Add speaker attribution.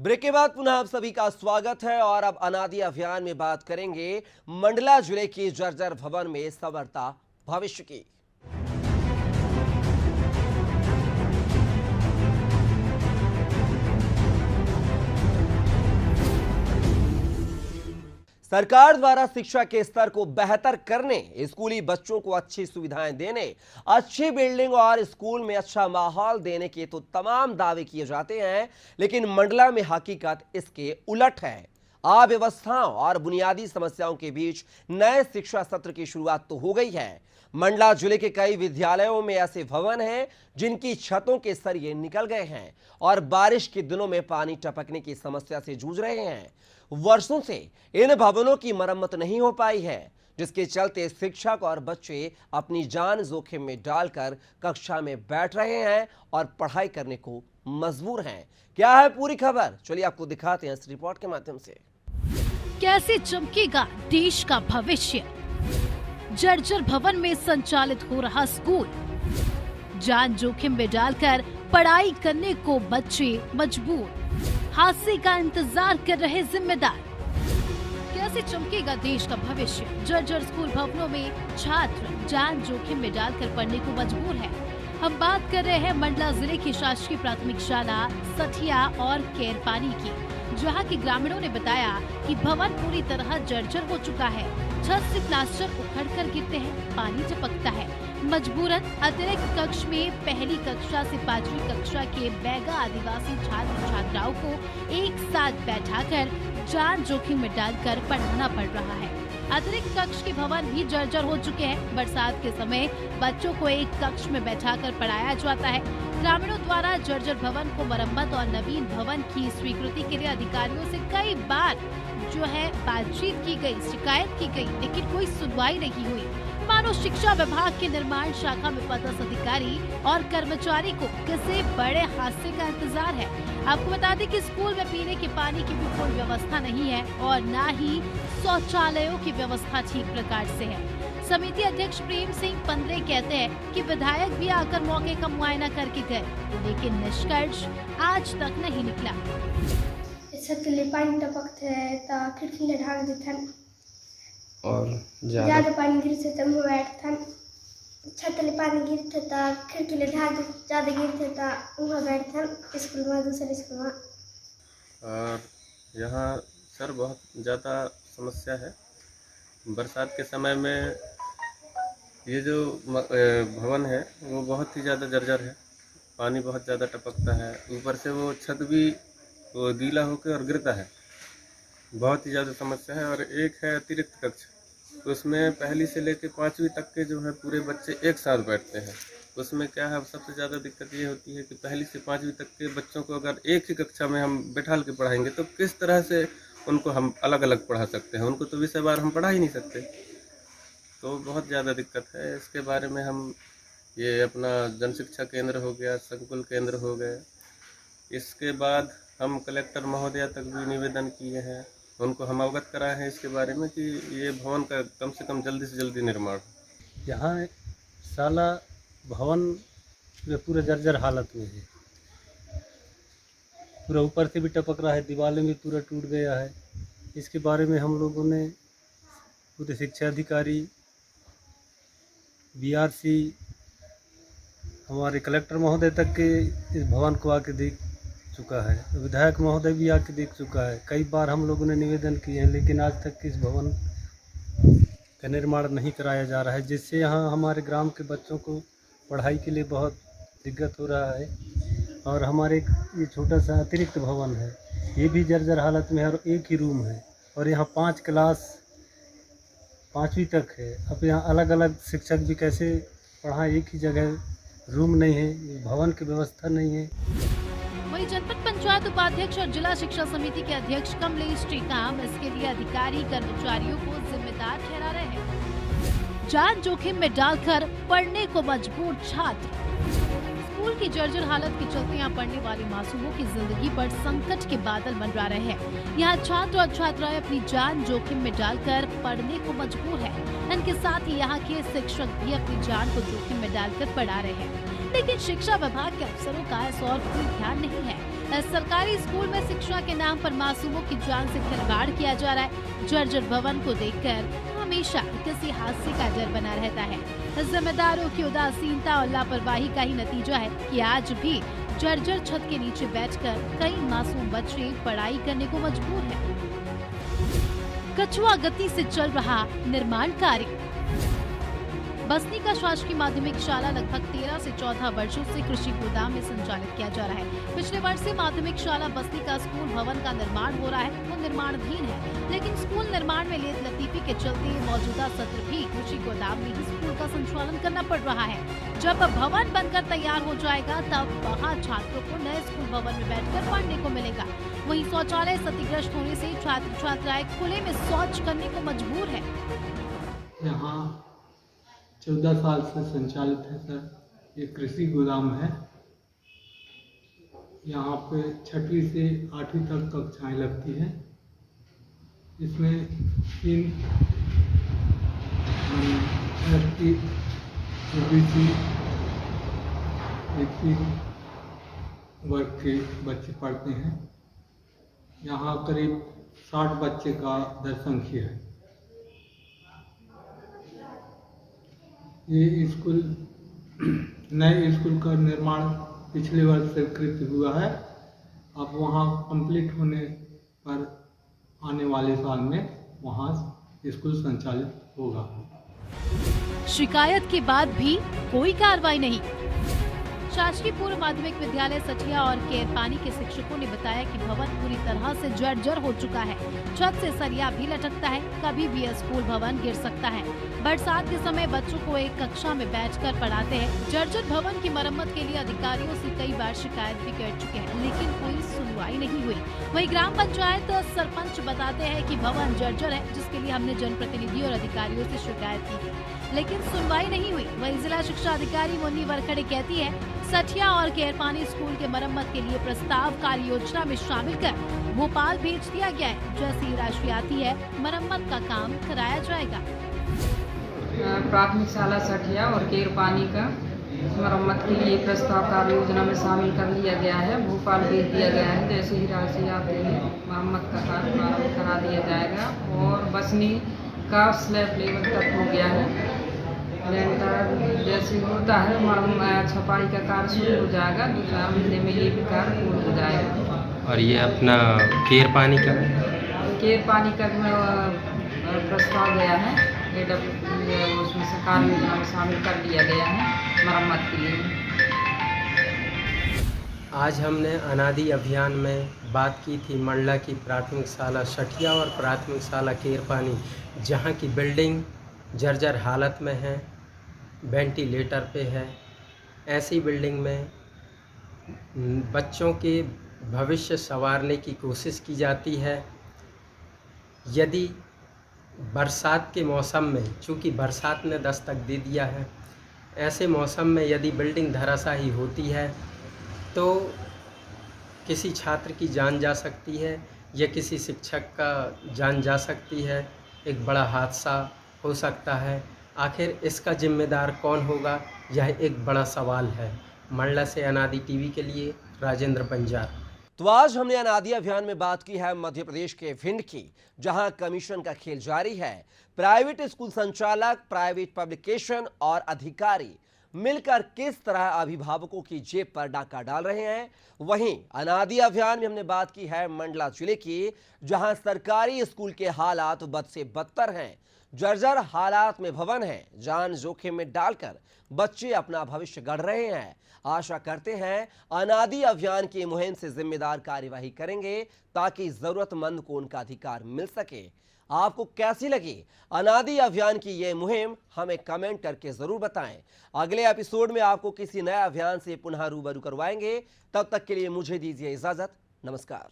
Speaker 1: Break के बाद पुनः आप सभी का स्वागत है और अब अनादि अभियान में बात करेंगे मंडला जिले के जर्जर भवन में संवरता भविष्य की। सरकार द्वारा शिक्षा के स्तर को बेहतर करने, स्कूली बच्चों को अच्छी सुविधाएं देने, अच्छी बिल्डिंग और स्कूल में अच्छा माहौल देने के तो तमाम दावे किए जाते हैं, लेकिन मंडला में हकीकत इसके उलट है। अव्यवस्थाओं और बुनियादी समस्याओं के बीच नए शिक्षा सत्र की शुरुआत तो हो गई है। मंडला जिले के कई विद्यालयों में ऐसे भवन हैं जिनकी छतों के सरिये निकल गए हैं और बारिश के दिनों में पानी टपकने की समस्या से जूझ रहे हैं। वर्षों से इन भवनों की मरम्मत नहीं हो पाई है, जिसके चलते शिक्षक और बच्चे अपनी जान जोखिम में डालकर कक्षा में बैठ रहे हैं और पढ़ाई करने को मजबूर हैं। क्या है पूरी खबर, चलिए आपको दिखाते हैं इस रिपोर्ट के माध्यम से।
Speaker 2: कैसे चमकेगा देश का भविष्य? जर्जर भवन में संचालित हो रहा स्कूल, जान जोखिम में डालकर पढ़ाई करने को बच्चे मजबूर, हादसे का इंतजार कर रहे जिम्मेदार। कैसे चमकेगा देश का भविष्य? जर्जर स्कूल भवनों में छात्र जान जोखिम में डालकर पढ़ने को मजबूर है। हम बात कर रहे हैं मंडला जिले की शासकीय प्राथमिक शाला सठिया और केरपानी की, जहां के ग्रामीणों ने बताया कि भवन पूरी तरह जर्जर हो चुका है। छत से प्लास्टर उखड़कर गिरते हैं, पानी टपकता है। मजबूरन अतिरिक्त कक्ष में पहली कक्षा से 5वीं कक्षा के बैगा आदिवासी छात्र छात्राओं को एक साथ बैठाकर जान जोखिम में डालकर पढ़ाना पड़ रहा है। अतिरिक्त कक्ष के भवन भी जर्जर हो चुके हैं। बरसात के समय बच्चों को एक कक्ष में बैठाकर पढ़ाया जाता है। ग्रामीणों द्वारा जर्जर भवन को मरम्मत और नवीन भवन की स्वीकृति के लिए अधिकारियों से कई बार बातचीत की गई, शिकायत की गई, लेकिन कोई सुनवाई नहीं हुई। मानो शिक्षा विभाग के निर्माण शाखा में पदस्थ अधिकारी और कर्मचारी को किसी बड़े हादसे का इंतजार है। आपको बता दें कि स्कूल में पीने के पानी की भी कोई व्यवस्था नहीं है और न ही शौचालयों की व्यवस्था ठीक प्रकार से है। समिति अध्यक्ष प्रेम सिंह पंद्रे कहते हैं कि विधायक भी आकर मौके का मुआयना करके गए, लेकिन निष्कर्ष आज तक नहीं निकला।
Speaker 3: छतले पानी टपकते है तो खिड़की ढाक देथन
Speaker 4: और
Speaker 3: ज्यादा पानी गिरते तो मुँह बैठथन। छतले पानी गिरते तो खिड़की ढाक ज्यादा गिरते तो मुँह बैठथन स्कूल में, दूसरे स्कूल में।
Speaker 4: और यहाँ सर बहुत ज़्यादा समस्या है। बरसात के समय में ये जो भवन है वो बहुत ही ज़्यादा जर्जर है, पानी बहुत ज़्यादा टपकता है। ऊपर से वो छत भी वो गीला होकर और गिरता है, बहुत ही ज़्यादा समस्या है। और एक है अतिरिक्त कक्ष, उसमें पहली से लेकर 5वीं तक के जो है पूरे बच्चे एक साथ बैठते हैं। उसमें क्या है, सबसे ज़्यादा दिक्कत ये होती है कि पहली से 5वीं तक के बच्चों को अगर एक ही कक्षा में हम बैठा के पढ़ाएंगे तो किस तरह से उनको हम अलग अलग पढ़ा सकते हैं? उनको तो विषयवार हम पढ़ा ही नहीं सकते, तो बहुत ज़्यादा दिक्कत है। इसके बारे में हम ये अपना जन शिक्षा केंद्र हो गया, संकुल केंद्र हो गए, इसके बाद हम कलेक्टर महोदया तक भी निवेदन किए हैं। उनको हम अवगत कराए हैं इसके बारे में कि ये भवन का कम से कम जल्दी से जल्दी निर्माण।
Speaker 5: यहाँ शाला भवन पूरा जर्जर हालत में है, पूरा ऊपर से भी टपक रहा है, दीवारें भी पूरा टूट गया है। इसके बारे में हम लोगों ने पूरे शिक्षा अधिकारी, बीआरसी, हमारे कलेक्टर महोदय तक के इस भवन को आके देख चुका है, विधायक महोदय भी आके देख चुका है। कई बार हम लोगों ने निवेदन किए हैं, लेकिन आज तक इस भवन का निर्माण नहीं कराया जा रहा है, जिससे यहाँ हमारे ग्राम के बच्चों को पढ़ाई के लिए बहुत दिक्कत हो रहा है। और हमारे ये छोटा सा अतिरिक्त भवन है, ये भी जर्जर हालत में है और एक ही रूम है और यहाँ 5 क्लास 5वीं तक है। अब यहाँ अलग अलग शिक्षक भी कैसे पढ़ाएं? एक ही जगह रूम नहीं है, भवन की व्यवस्था नहीं है।
Speaker 2: वहीं जनपद पंचायत उपाध्यक्ष और जिला शिक्षा समिति के अध्यक्ष कमलेश टीकाम इसके लिए अधिकारी कर्मचारियों को जिम्मेदार ठहरा रहे हैं। जान जोखिम में डालकर पढ़ने को मजबूर छात्र। स्कूल की जर्जर हालत के चलते यहाँ पढ़ने वाले मासूमों की जिंदगी पर संकट के बादल मंडरा रहे हैं। यहाँ छात्र और छात्राएं अपनी जान जोखिम में डालकर पढ़ने को मजबूर है। इनके साथ ही यहाँ के शिक्षक भी अपनी जान को जोखिम में डालकर पढ़ा रहे हैं, लेकिन शिक्षा विभाग के अफसरों का इस और कोई ध्यान नहीं है। सरकारी स्कूल में शिक्षा के नाम पर मासूमों की जान से खिलवाड़ किया जा रहा है। जर्जर भवन को देखकर हमेशा किसी हादसे का डर बना रहता है। जिम्मेदारों की उदासीनता और लापरवाही का ही नतीजा है कि आज भी जर्जर छत के नीचे बैठकर कई मासूम बच्चे पढ़ाई करने को मजबूर हैं। कछुआ गति से चल रहा निर्माण कार्य। बसनी का शासकीय माध्यमिक शाला लगभग 13 से 14 वर्षों से कृषि गोदाम में संचालित किया जा रहा है। पिछले वर्ष से माध्यमिक शाला बसनी का स्कूल भवन का निर्माण हो रहा है, वो निर्माणाधीन है, लेकिन स्कूल निर्माण में लेत लतीफी के चलते मौजूदा सत्र भी कृषि गोदाम में ही स्कूल का संचालन करना पड़ रहा है। जब भवन बनकर तैयार हो जाएगा तब वहाँ छात्रों को नए स्कूल भवन में बैठकर पढ़ने को मिलेगा। वहीं शौचालय क्षतिग्रस्त होने से छात्र छात्राएं खुले में शौच करने को मजबूर है।
Speaker 6: यहाँ 14 साल से संचालित है सर, ये कृषि गोदाम है। यहाँ पे 6वीं से 8वीं तक कक्षाएं लगती हैं। इसमें 3 ST, OBC, एक वर्ग के बच्चे पढ़ते हैं। यहाँ करीब 60 बच्चे का दर संख्या है। ये स्कूल नए स्कूल का निर्माण पिछले वर्ष से कृत हुआ है। अब वहाँ कंप्लीट होने पर आने वाले साल में वहाँ स्कूल संचालित होगा।
Speaker 2: शिकायत के बाद भी कोई कार्रवाई नहीं। शासकीय पूर्व माध्यमिक विद्यालय सठिया और केरपानी के शिक्षकों ने बताया कि भवन पूरी तरह से जर्जर हो चुका है। छत से सरिया भी लटकता है, कभी भी यह स्कूल भवन गिर सकता है। बरसात के समय बच्चों को एक कक्षा में बैठकर पढ़ाते हैं। जर्जर भवन की मरम्मत के लिए अधिकारियों से कई बार शिकायत भी कर चुके हैं, लेकिन कोई सुनवाई नहीं हुई। वहीं ग्राम पंचायत सरपंच बताते हैं कि भवन जर्जर है, जिसके लिए हमने जनप्रतिनिधियों और अधिकारियों से शिकायत की थी, लेकिन सुनवाई नहीं हुई। वहीं जिला शिक्षा अधिकारी मुन्नी वरखड़े कहती है सठिया और केरपानी स्कूल के मरम्मत के लिए प्रस्ताव कार्य योजना में शामिल कर भोपाल भेज दिया गया है। जैसी ही राशि आती है मरम्मत का काम कराया जाएगा।
Speaker 7: प्राथमिक शाला सठिया और केरपानी का मरम्मत के लिए प्रस्ताव कार्य योजना में शामिल कर लिया गया है, भोपाल भेज दिया गया है। जैसे ही राशि आती है मरम्मत का कार्य प्रारंभ करा दिया जाएगा। और बसनी का स्लैब लेवल तक हो गया है। लेंटर जैसे होता है छपाई का कार्य शुरू हो जाएगा। 2-4 महीने में ये भी कार्य पूर्ण हो जाएगा।
Speaker 8: और ये अपना केरपानी का
Speaker 7: प्रस्ताव गया है, उसमें से कार्य योजना में शामिल कर लिया गया है मरम्मत के लिए।
Speaker 8: आज हमने अनादि अभियान में बात की थी मंडला की प्राथमिक शाला सठिया और प्राथमिक शाला केरपानी, जहाँ की बिल्डिंग जर्जर हालत में है, वेंटिलेटर पे है। ऐसी बिल्डिंग में बच्चों के भविष्य संवारने की कोशिश की जाती है। यदि बरसात के मौसम में, चूँकि बरसात ने दस्तक दे दिया है, ऐसे मौसम में यदि बिल्डिंग धराशायी होती है तो किसी छात्र की जान जा सकती है या किसी शिक्षक का जान जा सकती है। एक बड़ा हादसा हो सकता है। आखिर इसका जिम्मेदार कौन होगा, यह एक बड़ा सवाल है। मंडला से अनादि टीवी के लिए राजेंद्र बंजार।
Speaker 1: तो आज हमने अनादि अभियान में बात की है मध्य प्रदेश के भिंड की, जहां कमीशन का खेल जारी है। प्राइवेट स्कूल संचालक, प्राइवेट पब्लिकेशन और अधिकारी मिलकर किस तरह अभिभावकों की जेब पर डाका डाल रहे हैं। वहीं अनादि अभियान में हमने बात की है मंडला जिले की, जहां सरकारी स्कूल के हालात बद से बदतर हैं। जर्जर हालात में भवन है, जान जोखिम में डालकर बच्चे अपना भविष्य गढ़ रहे हैं। आशा करते हैं अनादि अभियान की मुहिम से जिम्मेदार कार्यवाही करेंगे ताकि जरूरतमंद को उनका अधिकार मिल सके। आपको कैसी लगी अनादि अभियान की ये मुहिम, हमें कमेंट करके जरूर बताएं। अगले एपिसोड में आपको किसी नए अभियान से पुनः रूबरू करवाएंगे। तब तक के लिए मुझे दीजिए इजाजत। नमस्कार।